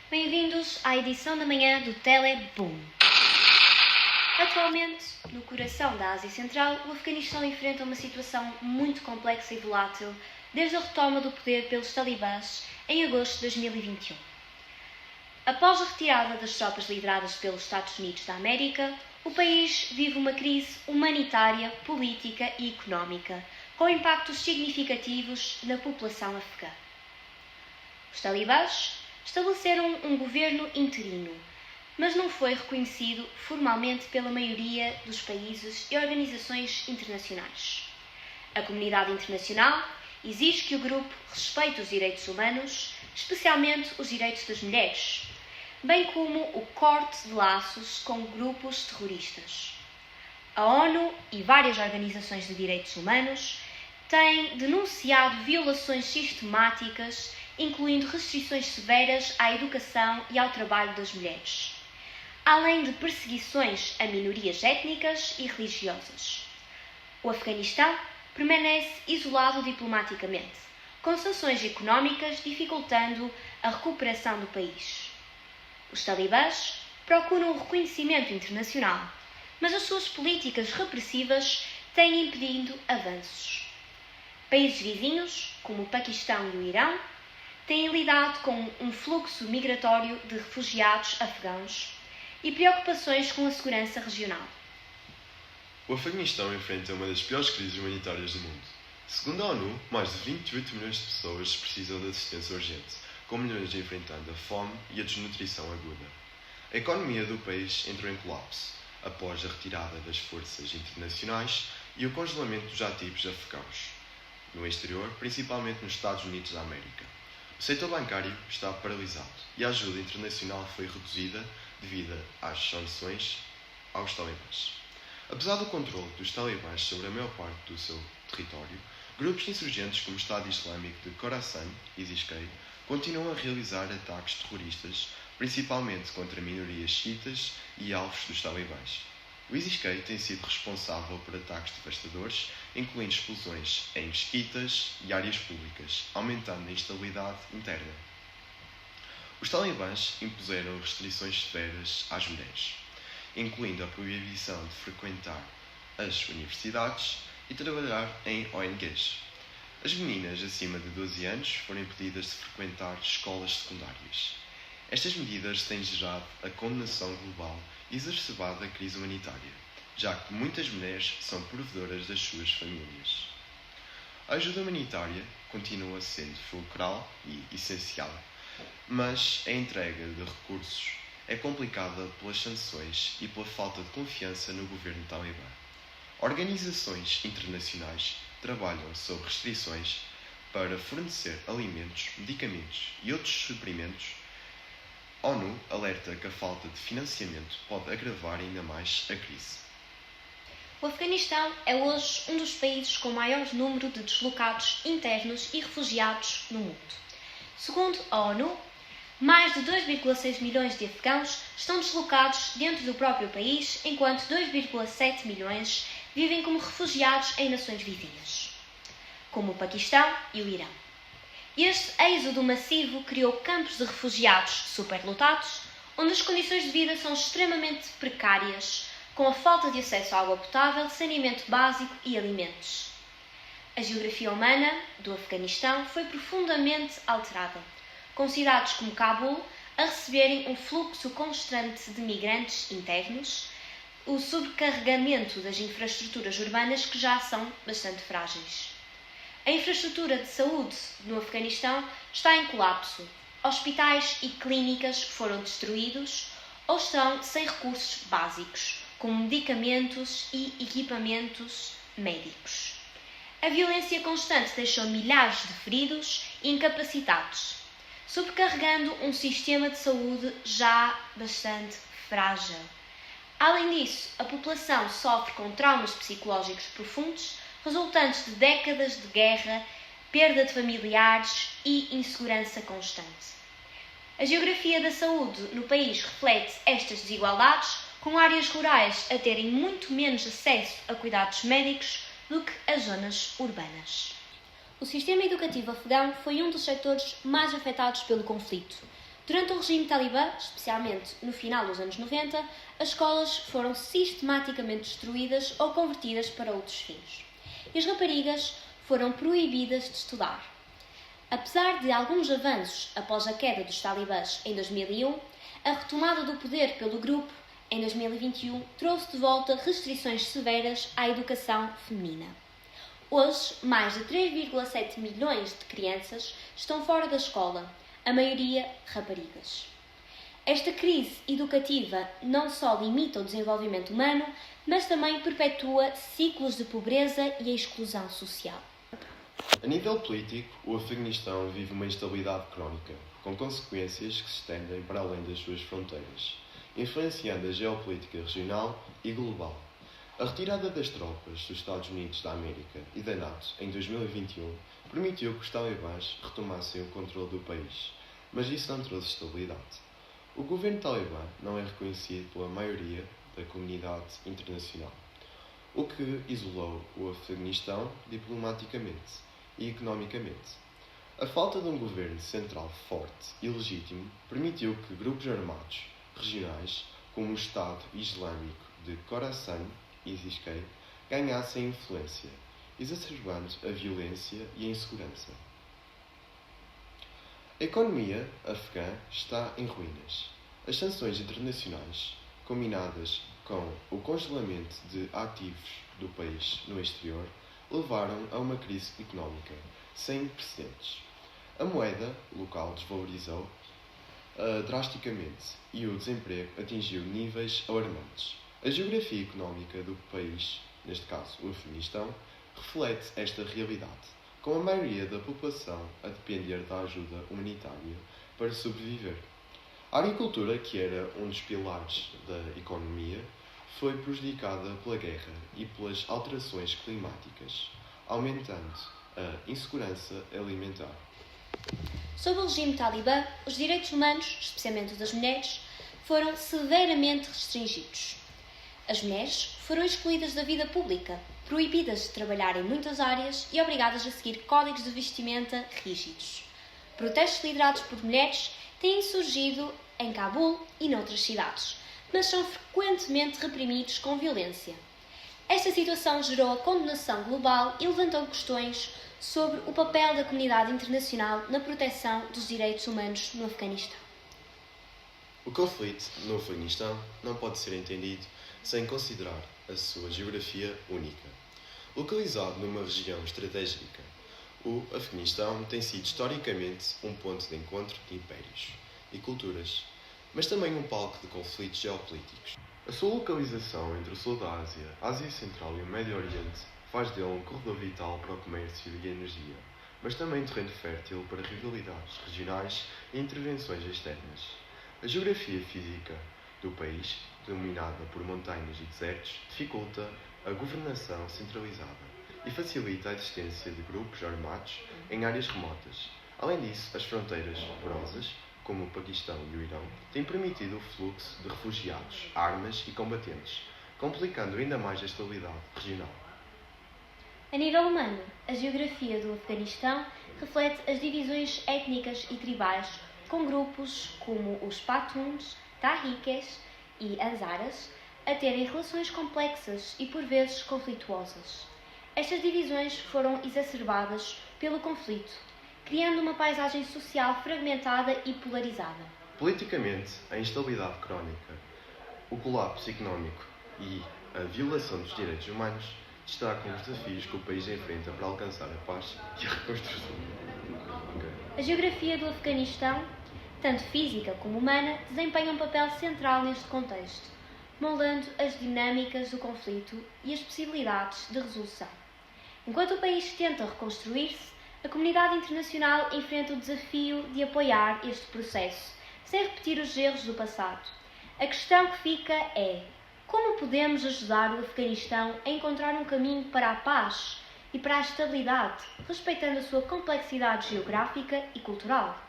Bem-vindos à edição da manhã do Teleboom. Atualmente, no coração da Ásia Central, o Afeganistão enfrenta uma situação muito complexa e volátil desde a retoma do poder pelos talibãs em agosto de 2021. Após a retirada das tropas lideradas pelos Estados Unidos da América, o país vive uma crise humanitária, política e económica, com impactos significativos na população afegã. Os talibãs estabeleceram um governo interino, mas não foi reconhecido formalmente pela maioria dos países e organizações internacionais. A comunidade internacional exige que o grupo respeite os direitos humanos, especialmente os direitos das mulheres, bem como o corte de laços com grupos terroristas. A ONU e várias organizações de direitos humanos têm denunciado violações sistemáticas, incluindo restrições severas à educação e ao trabalho das mulheres, além de perseguições a minorias étnicas e religiosas. O Afeganistão permanece isolado diplomaticamente, com sanções económicas dificultando a recuperação do país. Os talibãs procuram o reconhecimento internacional, mas as suas políticas repressivas têm impedido avanços. Países vizinhos, como o Paquistão e o Irão, têm lidado com um fluxo migratório de refugiados afegãos e preocupações com a segurança regional. O Afeganistão enfrenta uma das piores crises humanitárias do mundo. Segundo a ONU, mais de 28 milhões de pessoas precisam de assistência urgente, com milhões enfrentando a fome e a desnutrição aguda. A economia do país entrou em colapso, após a retirada das forças internacionais e o congelamento dos ativos afegãos, no exterior, principalmente nos Estados Unidos da América. O setor bancário está paralisado e a ajuda internacional foi reduzida devido às sanções aos talibãs. Apesar do controle dos talibãs sobre a maior parte do seu território, grupos insurgentes como o Estado Islâmico de Khorasan e ISIS-K continuam a realizar ataques terroristas, principalmente contra minorias xiitas e alvos dos talibãs. O ISIS-K tem sido responsável por ataques devastadores, incluindo explosões em mesquitas e áreas públicas, aumentando a instabilidade interna. Os talibãs impuseram restrições severas às mulheres, incluindo a proibição de frequentar as universidades e trabalhar em ONGs. As meninas acima de 12 anos foram impedidas de frequentar escolas secundárias. Estas medidas têm gerado a condenação global e exacerbado a crise humanitária, já que muitas mulheres são provedoras das suas famílias. A ajuda humanitária continua sendo fulcral e essencial, mas a entrega de recursos é complicada pelas sanções e pela falta de confiança no governo talibã. Organizações internacionais trabalham sob restrições para fornecer alimentos, medicamentos e outros suprimentos. A ONU alerta que a falta de financiamento pode agravar ainda mais a crise. O Afeganistão é hoje um dos países com maior número de deslocados internos e refugiados no mundo. Segundo a ONU, mais de 2,6 milhões de afegãos estão deslocados dentro do próprio país, enquanto 2,7 milhões vivem como refugiados em nações vizinhas, como o Paquistão e o Irão. Este êxodo massivo criou campos de refugiados superlotados, onde as condições de vida são extremamente precárias, com a falta de acesso à água potável, saneamento básico e alimentos. A geografia humana do Afeganistão foi profundamente alterada, com cidades como Cabul a receberem um fluxo constante de migrantes internos, o sobrecarregamento das infraestruturas urbanas que já são bastante frágeis. A infraestrutura de saúde no Afeganistão está em colapso. Hospitais e clínicas foram destruídos ou estão sem recursos básicos, como medicamentos e equipamentos médicos. A violência constante deixou milhares de feridos e incapacitados, sobrecarregando um sistema de saúde já bastante frágil. Além disso, a população sofre com traumas psicológicos profundos, resultantes de décadas de guerra, perda de familiares e insegurança constante. A geografia da saúde no país reflete estas desigualdades, com áreas rurais a terem muito menos acesso a cuidados médicos do que as zonas urbanas. O sistema educativo afegão foi um dos setores mais afetados pelo conflito, Durante o regime talibã, especialmente no final dos anos 90, as escolas foram sistematicamente destruídas ou convertidas para outros fins. E as raparigas foram proibidas de estudar. Apesar de alguns avanços após a queda dos talibãs em 2001, a retomada do poder pelo grupo em 2021 trouxe de volta restrições severas à educação feminina. Hoje, mais de 3,7 milhões de crianças estão fora da escola, a maioria raparigas. Esta crise educativa não só limita o desenvolvimento humano, mas também perpetua ciclos de pobreza e exclusão social. A nível político, o Afeganistão vive uma instabilidade crónica, com consequências que se estendem para além das suas fronteiras, influenciando a geopolítica regional e global. A retirada das tropas dos Estados Unidos da América e da NATO em 2021 permitiu que os talibãs retomassem o controle do país, mas isso não trouxe estabilidade. O governo talibã não é reconhecido pela maioria da comunidade internacional, o que isolou o Afeganistão diplomaticamente e economicamente. A falta de um governo central forte e legítimo permitiu que grupos armados regionais, como o Estado Islâmico de Khorasan e ISIS-K, ganhassem influência, exacerbando a violência e a insegurança. A economia afegã está em ruínas. As sanções internacionais, combinadas com o congelamento de ativos do país no exterior, levaram a uma crise económica sem precedentes. A moeda local desvalorizou drasticamente e o desemprego atingiu níveis alarmantes. A geografia económica do país, neste caso o Afeganistão, reflete esta realidade, com a maioria da população a depender da ajuda humanitária para sobreviver. A agricultura, que era um dos pilares da economia, foi prejudicada pela guerra e pelas alterações climáticas, aumentando a insegurança alimentar. Sob o regime talibã, os direitos humanos, especialmente os das mulheres, foram severamente restringidos. As mulheres foram excluídas da vida pública, proibidas de trabalhar em muitas áreas e obrigadas a seguir códigos de vestimenta rígidos. Protestos liderados por mulheres têm surgido em Cabul e noutras cidades, mas são frequentemente reprimidos com violência. Esta situação gerou a condenação global e levantou questões sobre o papel da comunidade internacional na proteção dos direitos humanos no Afeganistão. O conflito no Afeganistão não pode ser entendido sem considerar a sua geografia única. Localizado numa região estratégica, o Afeganistão tem sido historicamente um ponto de encontro de impérios e culturas, mas também um palco de conflitos geopolíticos. A sua localização entre o sul da Ásia, a Ásia Central e o Médio Oriente faz dele um corredor vital para o comércio e a energia, mas também terreno fértil para rivalidades regionais e intervenções externas. A geografia física do país, dominada por montanhas e desertos, dificulta a governação centralizada e facilita a existência de grupos armados em áreas remotas. Além disso, as fronteiras porosas, como o Paquistão e o Irão, têm permitido o fluxo de refugiados, armas e combatentes, complicando ainda mais a estabilidade regional. A nível humano, a geografia do Afeganistão reflete as divisões étnicas e tribais, com grupos como os Pashtuns, Tahriques e Hazaras a terem relações complexas e por vezes conflituosas. Estas divisões foram exacerbadas pelo conflito, criando uma paisagem social fragmentada e polarizada. Politicamente, a instabilidade crónica, o colapso económico e a violação dos direitos humanos destacam os desafios que o país enfrenta para alcançar a paz e a reconstrução. A geografia do Afeganistão, tanto física como humana, desempenha um papel central neste contexto, moldando as dinâmicas do conflito e as possibilidades de resolução. Enquanto o país tenta reconstruir-se, a comunidade internacional enfrenta o desafio de apoiar este processo, sem repetir os erros do passado. A questão que fica é: como podemos ajudar o Afeganistão a encontrar um caminho para a paz e para a estabilidade, respeitando a sua complexidade geográfica e cultural?